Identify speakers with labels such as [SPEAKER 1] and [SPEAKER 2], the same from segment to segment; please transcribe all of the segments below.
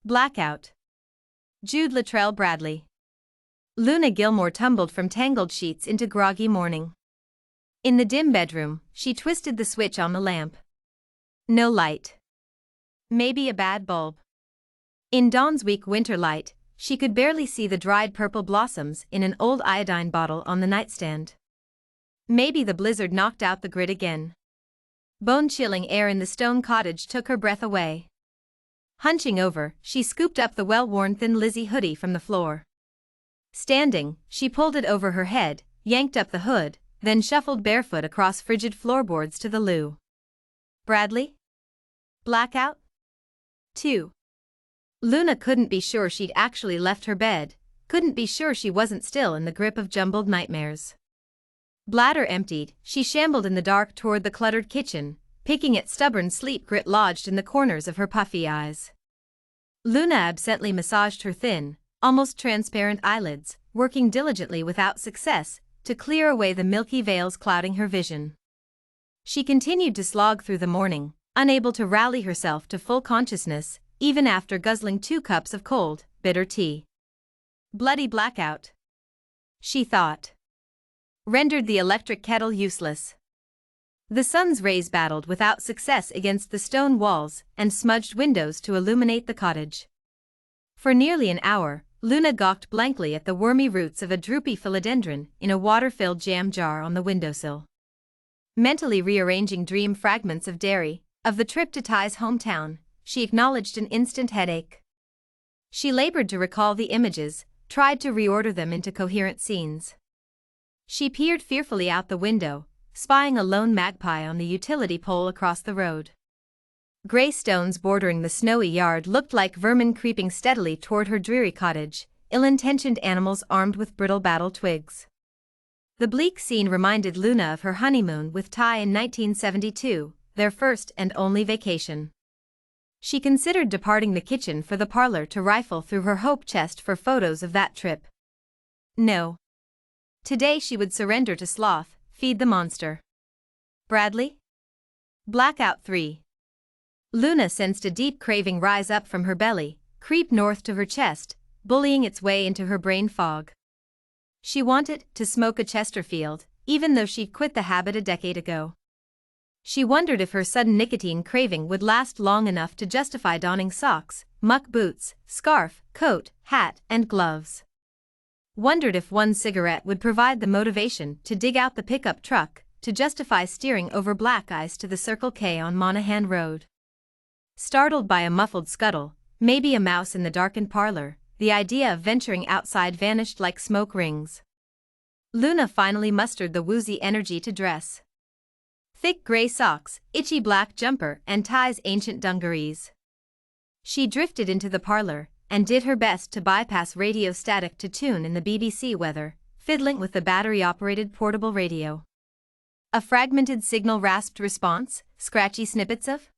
[SPEAKER 1] Blackout. Jude Latrell Bradley. Luna Gilmore tumbled from tangled sheets into groggy morning. In the dim bedroom, she twisted the switch on the lamp. No light. Maybe a bad bulb. In dawn's weak winter light, she could barely see the dried purple blossoms in an old iodine bottle on the nightstand. Maybe the blizzard knocked out the grid again. Bone-chilling air in the stone cottage took her breath away. Hunching over, she scooped up the well-worn thin Lizzie hoodie from the floor. Standing, she pulled it over her head, yanked up the hood, then shuffled barefoot across frigid floorboards to the loo. Bradley? Blackout? 2. Luna couldn't be sure she'd actually left her bed, couldn't be sure she wasn't still in the grip of jumbled nightmares. Bladder emptied, she shambled in the dark toward the cluttered kitchen, picking at stubborn sleep grit lodged in the corners of her puffy eyes. Luna absently massaged her thin, almost transparent eyelids, working diligently without success, to clear away the milky veils clouding her vision. She continued to slog through the morning, unable to rally herself to full consciousness, even after guzzling 2 cups of cold, bitter tea. Bloody blackout, she thought. Rendered the electric kettle useless. The sun's rays battled without success against the stone walls and smudged windows to illuminate the cottage. For nearly an hour, Luna gawked blankly at the wormy roots of a droopy philodendron in a water-filled jam jar on the windowsill. Mentally rearranging dream fragments of Derry, of the trip to Ty's hometown, she acknowledged an instant headache. She labored to recall the images, tried to reorder them into coherent scenes. She peered fearfully out the window, spying a lone magpie on the utility pole across the road. Gray stones bordering the snowy yard looked like vermin creeping steadily toward her dreary cottage, ill-intentioned animals armed with brittle battle twigs. The bleak scene reminded Luna of her honeymoon with Ty in 1972, their first and only vacation. She considered departing the kitchen for the parlor to rifle through her hope chest for photos of that trip. No. Today she would surrender to sloth, feed the monster. Bradley? Blackout 3. Luna sensed a deep craving rise up from her belly, creep north to her chest, bullying its way into her brain fog. She wanted to smoke a Chesterfield, even though she'd quit the habit a decade ago. She wondered if her sudden nicotine craving would last long enough to justify donning socks, muck boots, scarf, coat, hat, and gloves. Wondered if one cigarette would provide the motivation to dig out the pickup truck, to justify steering over black ice to the Circle K on Monaghan Road. Startled by a muffled scuttle, maybe a mouse in the darkened parlor, the idea of venturing outside vanished like smoke rings. Luna finally mustered the woozy energy to dress. Thick gray socks, itchy black jumper, and Ty's ancient dungarees. She drifted into the parlor and did her best to bypass radio static to tune in the BBC weather, fiddling with the battery-operated portable radio. A fragmented signal rasped response, scratchy snippets of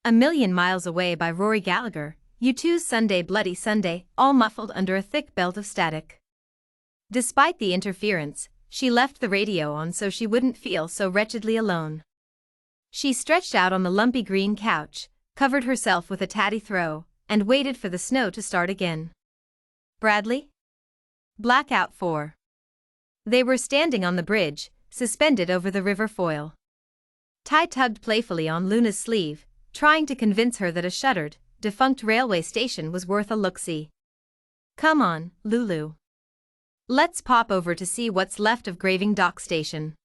[SPEAKER 1] "A Million Miles Away" by Rory Gallagher, U2's Sunday Bloody Sunday, all muffled under a thick belt of static. Despite the interference, she left the radio on so she wouldn't feel so wretchedly alone. She stretched out on the lumpy green couch, covered herself with a tatty throw, and waited for the snow to start again. Bradley? Blackout 4. They were standing on the bridge, suspended over the river foil. Ty tugged playfully on Luna's sleeve, trying to convince her that a shuttered, defunct railway station was worth a look-see. Come on, Lulu. Let's pop over to see what's left of Graving Dock Station.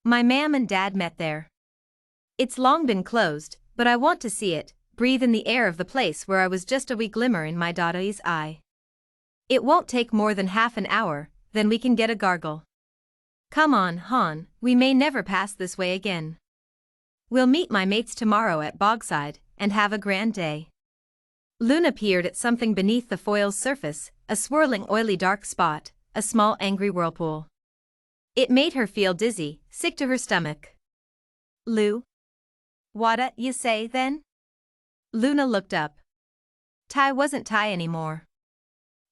[SPEAKER 1] My mam and dad met there. It's long been closed, but I want to see it, breathe in the air of the place where I was just a wee glimmer in my daddy's eye. It won't take more than half an hour, then we can get a gargle. Come on, hon, we may never pass this way again. We'll meet my mates tomorrow at Bogside, and have a grand day. Luna peered at something beneath the foil's surface, a swirling oily dark spot, a small angry whirlpool. It made her feel dizzy, sick to her stomach. Lou? Whata you say then? Luna looked up. Ty wasn't Ty anymore.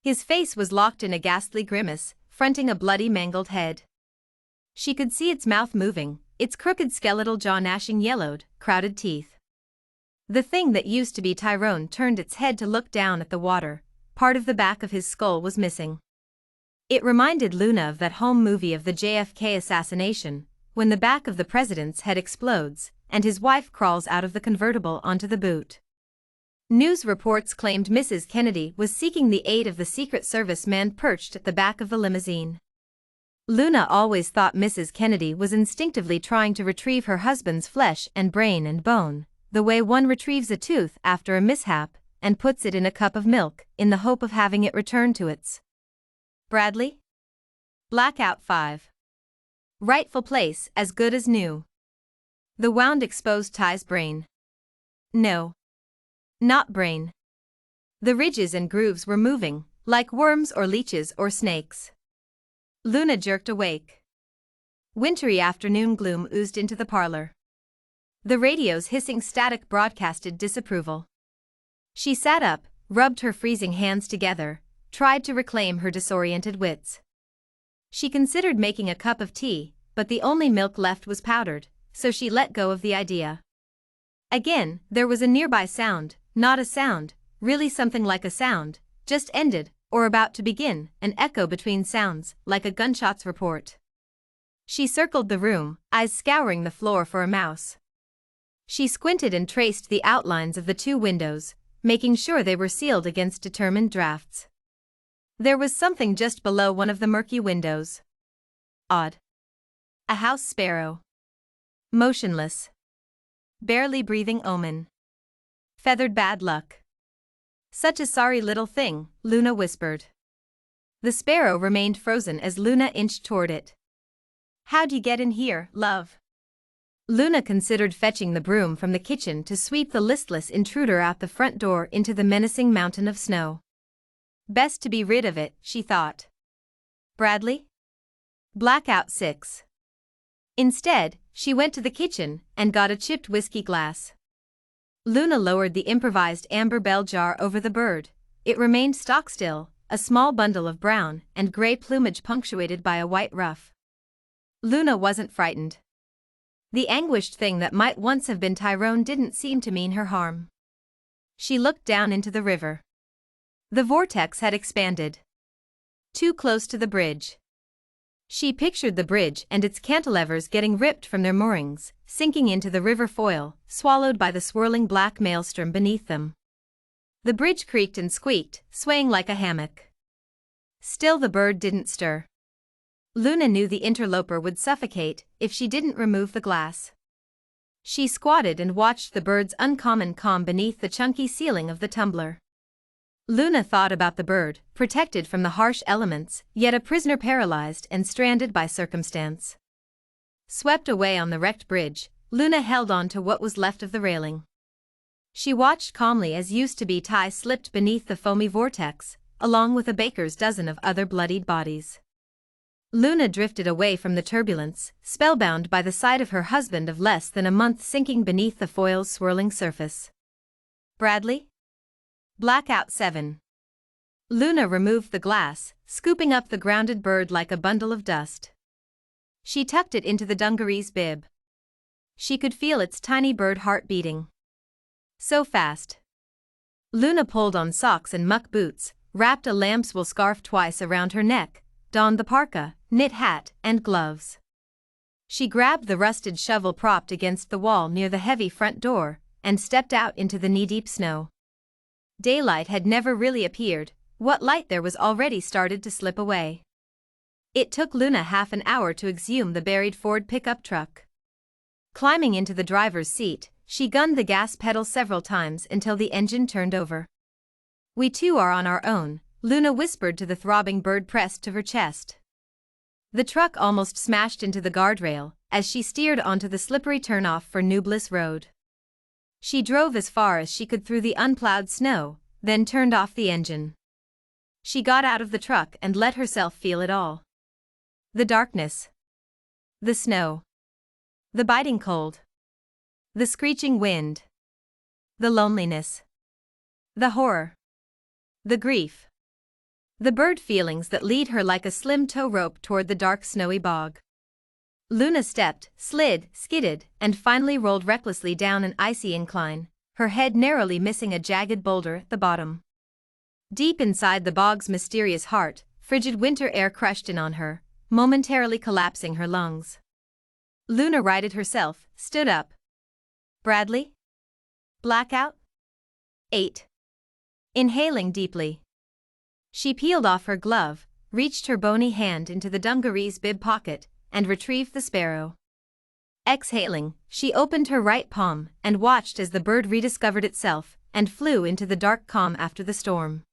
[SPEAKER 1] His face was locked in a ghastly grimace, fronting a bloody mangled head. She could see its mouth moving, its crooked skeletal jaw gnashing yellowed, crowded teeth. The thing that used to be Tyrone turned its head to look down at the water. Part of the back of his skull was missing. It reminded Luna of that home movie of the JFK assassination, when the back of the president's head explodes, and his wife crawls out of the convertible onto the boot. News reports claimed Mrs. Kennedy was seeking the aid of the Secret Service man perched at the back of the limousine. Luna always thought Mrs. Kennedy was instinctively trying to retrieve her husband's flesh and brain and bone, the way one retrieves a tooth after a mishap, and puts it in a cup of milk, in the hope of having it returned to its Bradley? Blackout 5. Rightful place, as good as new. The wound exposed Ty's brain. No. Not brain. The ridges and grooves were moving, like worms or leeches or snakes. Luna jerked awake. Wintry afternoon gloom oozed into the parlor. The radio's hissing static broadcasted disapproval. She sat up, rubbed her freezing hands together, tried to reclaim her disoriented wits. She considered making a cup of tea, but the only milk left was powdered, so she let go of the idea. Again, there was a nearby sound, not a sound, really something like a sound, just ended, or about to begin, an echo between sounds, like a gunshot's report. She circled the room, eyes scouring the floor for a mouse. She squinted and traced the outlines of the two windows, making sure they were sealed against determined drafts. There was something just below one of the murky windows. Odd. A house sparrow. Motionless. Barely breathing omen. Feathered bad luck. Such a sorry little thing, Luna whispered. The sparrow remained frozen as Luna inched toward it. How'd you get in here, love? Luna considered fetching the broom from the kitchen to sweep the listless intruder out the front door into the menacing mountain of snow. Best to be rid of it, she thought. Bradley? Blackout 6. Instead, she went to the kitchen and got a chipped whiskey glass. Luna lowered the improvised amber bell jar over the bird. It remained stock-still, a small bundle of brown and gray plumage punctuated by a white ruff. Luna wasn't frightened. The anguished thing that might once have been Tyrone didn't seem to mean her harm. She looked down into the river. The vortex had expanded. Too close to the bridge. She pictured the bridge and its cantilevers getting ripped from their moorings, sinking into the river foil, swallowed by the swirling black maelstrom beneath them. The bridge creaked and squeaked, swaying like a hammock. Still the bird didn't stir. Luna knew the interloper would suffocate if she didn't remove the glass. She squatted and watched the bird's uncommon calm beneath the chunky ceiling of the tumbler. Luna thought about the bird, protected from the harsh elements, yet a prisoner paralyzed and stranded by circumstance. Swept away on the wrecked bridge, Luna held on to what was left of the railing. She watched calmly as used-to-be Ty slipped beneath the foamy vortex, along with a baker's dozen of other bloodied bodies. Luna drifted away from the turbulence, spellbound by the sight of her husband of less than a month sinking beneath the foil's swirling surface. Bradley? Blackout 7. Luna removed the glass, scooping up the grounded bird like a bundle of dust. She tucked it into the dungaree's bib. She could feel its tiny bird heart beating. So fast. Luna pulled on socks and muck boots, wrapped a lambswool scarf twice around her neck, donned the parka, knit hat, and gloves. She grabbed the rusted shovel propped against the wall near the heavy front door, and stepped out into the knee-deep snow. Daylight had never really appeared, what light there was already started to slip away. It took Luna half an hour to exhume the buried Ford pickup truck. Climbing into the driver's seat, she gunned the gas pedal several times until the engine turned over. "We two are on our own," Luna whispered to the throbbing bird pressed to her chest. The truck almost smashed into the guardrail as she steered onto the slippery turnoff for New Bliss Road. She drove as far as she could through the unplowed snow, then turned off the engine. She got out of the truck and let herself feel it all. The darkness. The snow. The biting cold. The screeching wind. The loneliness. The horror. The grief. The bird feelings that lead her like a slim tow rope toward the dark snowy bog. Luna stepped, slid, skidded, and finally rolled recklessly down an icy incline, her head narrowly missing a jagged boulder at the bottom. Deep inside the bog's mysterious heart, frigid winter air crushed in on her, momentarily collapsing her lungs. Luna righted herself, stood up. Bradley? Blackout? 8. Inhaling deeply. She peeled off her glove, reached her bony hand into the dungaree's bib pocket, and retrieved the sparrow. Exhaling, she opened her right palm and watched as the bird rediscovered itself and flew into the dark calm after the storm.